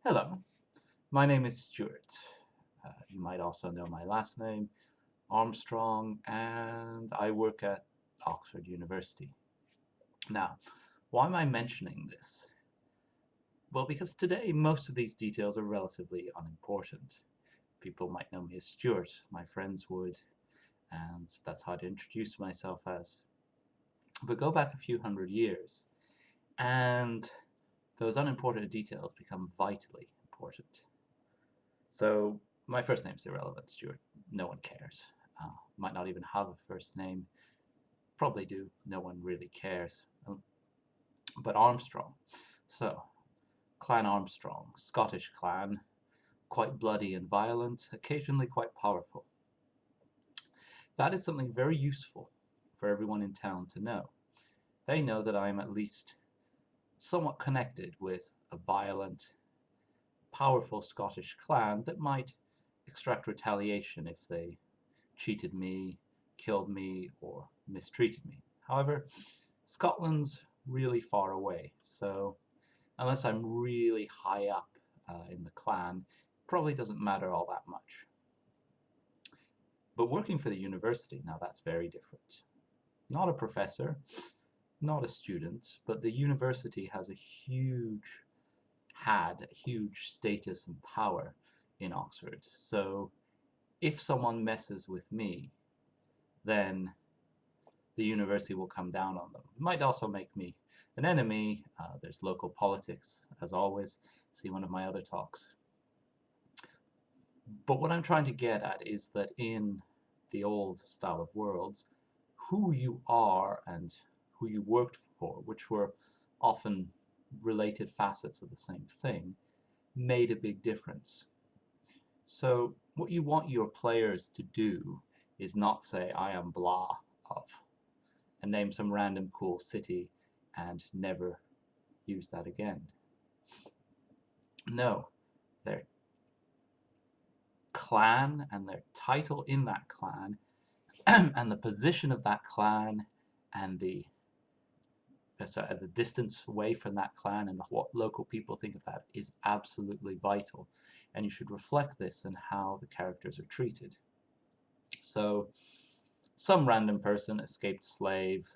Hello, my name is Stuart. You might also know my last name, Armstrong, and I work at Oxford University. Now, why am I mentioning this? Well, because today most of these details are relatively unimportant. People might know me as Stuart, my friends would, and that's how I'd introduce myself as. But go back a few hundred years, and those unimportant details become vitally important. So my first name's irrelevant, Stuart. No one cares. Might not even have a first name. Probably do. No one really cares. But Armstrong. So, Clan Armstrong, Scottish clan, quite bloody and violent, occasionally quite powerful. That is something very useful for everyone in town to know. They know that I am at least somewhat connected with a violent, powerful Scottish clan that might extract retaliation if they cheated me, killed me, or mistreated me. However, Scotland's really far away, so unless I'm really high up in the clan, it probably doesn't matter all that much. But working for the university, now that's very different. Not a professor, not a student, but the university has had a huge status and power in Oxford. So if someone messes with me, then the university will come down on them. It might also make me an enemy. There's local politics, as always. See one of my other talks. But what I'm trying to get at is that in the old style of worlds, who you are and who you worked for, which were often related facets of the same thing, made a big difference. So what you want your players to do is not say, I am blah of, and name some random cool city and never use that again. No, their clan and their title in that clan and the position of that clan and the distance away from that clan and what local people think of that is absolutely vital, and you should reflect this in how the characters are treated. So some random person, escaped slave,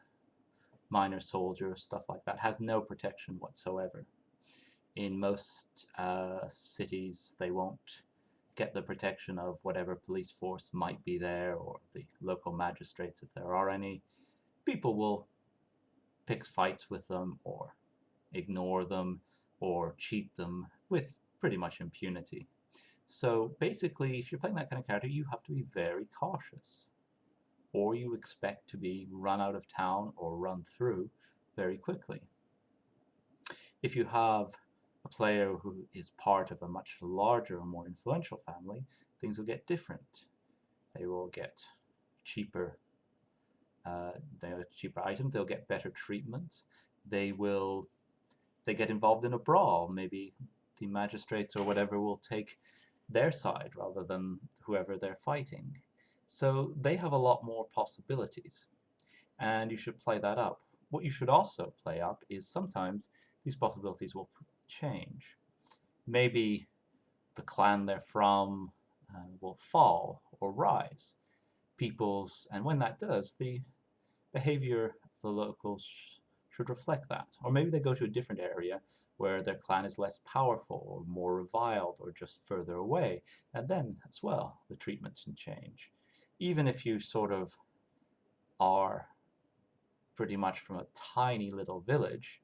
minor soldier, stuff like that, has no protection whatsoever. In most cities, they won't get the protection of whatever police force might be there or the local magistrates if there are any. People will pick fights with them or ignore them or cheat them with pretty much impunity. So basically, if you're playing that kind of character, you have to be very cautious, or you expect to be run out of town or run through very quickly. If you have a player who is part of a much larger and more influential family, things will get different. They will get cheaper cheaper items, they'll get better treatment, they get involved in a brawl, maybe the magistrates or whatever will take their side rather than whoever they're fighting. So they have a lot more possibilities, and you should play that up. What you should also play up is sometimes these possibilities will change. Maybe the clan they're from will fall or rise. And when that does, the behavior of the locals should reflect that. Or maybe they go to a different area where their clan is less powerful or more reviled or just further away. And then, as well, the treatment can change. Even if you sort of are pretty much from a tiny little village,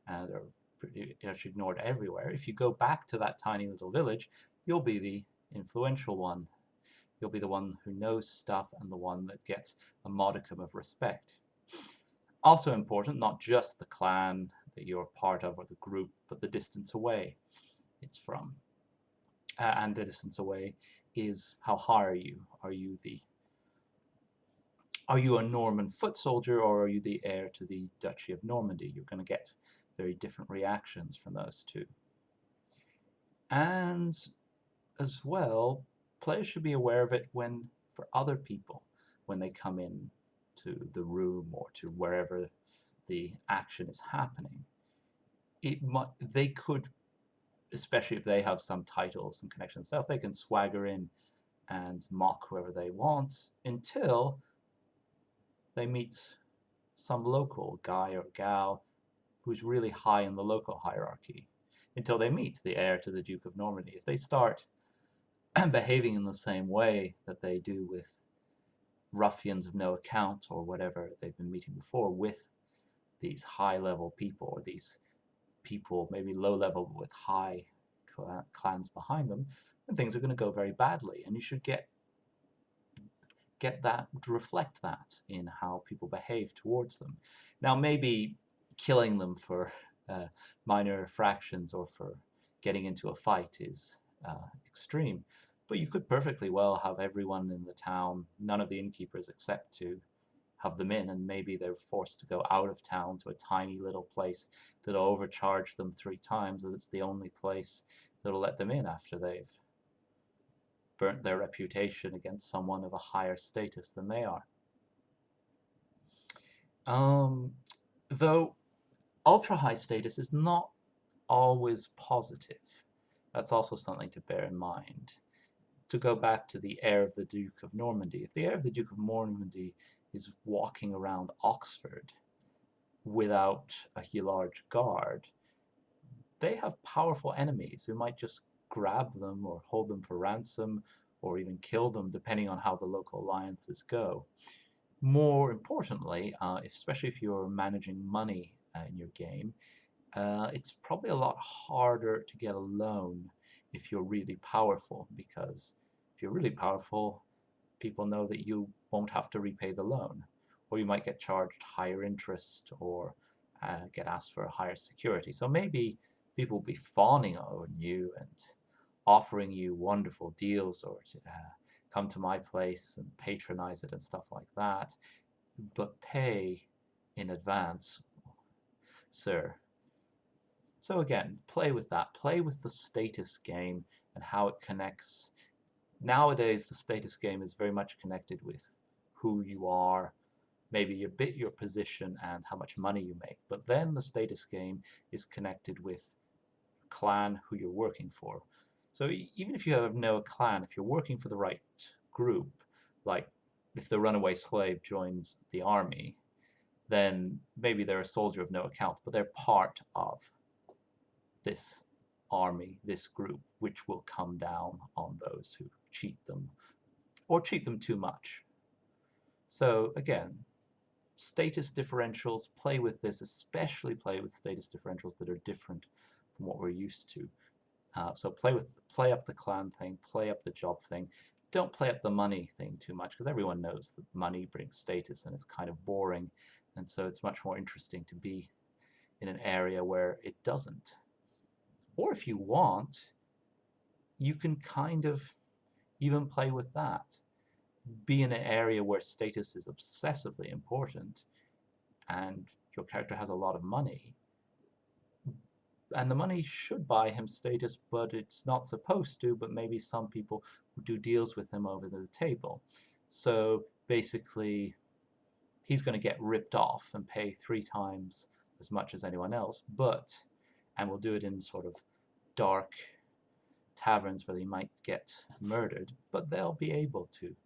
and are pretty much ignored everywhere, if you go back to that tiny little village, you'll be the influential one. You'll be the one who knows stuff and the one that gets a modicum of respect. Also important, not just the clan that you're part of or the group, but the distance away it's from. And the distance away is how high are you? Are you a Norman foot soldier, or are you the heir to the Duchy of Normandy? You're going to get very different reactions from those two. And as well, players should be aware of it for other people, when they come in to the room or to wherever the action is happening. They could especially if they have some title, some connection and stuff, they can swagger in and mock whoever they want until they meet some local guy or gal who's really high in the local hierarchy, until they meet the heir to the Duke of Normandy. If they start behaving in the same way that they do with ruffians of no account or whatever they've been meeting before with these high-level people, or these people maybe low-level with high clans behind them, then things are going to go very badly. And you should get that, reflect that in how people behave towards them. Now, maybe killing them for minor fractions or for getting into a fight is extreme, but you could perfectly well have everyone in the town, none of the innkeepers except to have them in, and maybe they're forced to go out of town to a tiny little place that'll overcharge them 3 times, as it's the only place that'll let them in after they've burnt their reputation against someone of a higher status than they are. Though ultra high status is not always positive. That's also something to bear in mind. To go back to the heir of the Duke of Normandy, if the heir of the Duke of Normandy is walking around Oxford without a large guard, they have powerful enemies who might just grab them or hold them for ransom or even kill them, depending on how the local alliances go. More importantly, especially if you're managing money in your game, it's probably a lot harder to get a loan if you're really powerful, because if you're really powerful, people know that you won't have to repay the loan, or you might get charged higher interest or get asked for a higher security. So maybe people will be fawning on you and offering you wonderful deals, or to come to my place and patronize it and stuff like that, but pay in advance, sir. So again, play with that. Play with the status game and how it connects. Nowadays, the status game is very much connected with who you are, maybe a bit your position and how much money you make. But then the status game is connected with clan, who you're working for. So even if you have no clan, if you're working for the right group, like if the runaway slave joins the army, then maybe they're a soldier of no account, but they're part of this army, this group, which will come down on those who cheat them or cheat them too much. So again, status differentials, play with this, especially play with status differentials that are different from what we're used to. So play up the clan thing, play up the job thing. Don't play up the money thing too much, because everyone knows that money brings status and it's kind of boring, and so it's much more interesting to be in an area where it doesn't. Or if you want, you can kind of even play with that. Be in an area where status is obsessively important and your character has a lot of money, and the money should buy him status, but it's not supposed to, but maybe some people do deals with him over the table. So basically, he's going to get ripped off and pay 3 times as much as anyone else, and we'll do it in sort of dark taverns where they might get murdered, but they'll be able to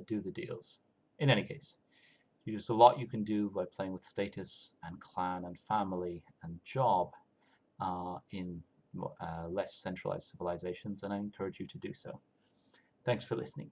do the deals. In any case, there's a lot you can do by playing with status and clan and family and job in less centralized civilizations, and I encourage you to do so. Thanks for listening.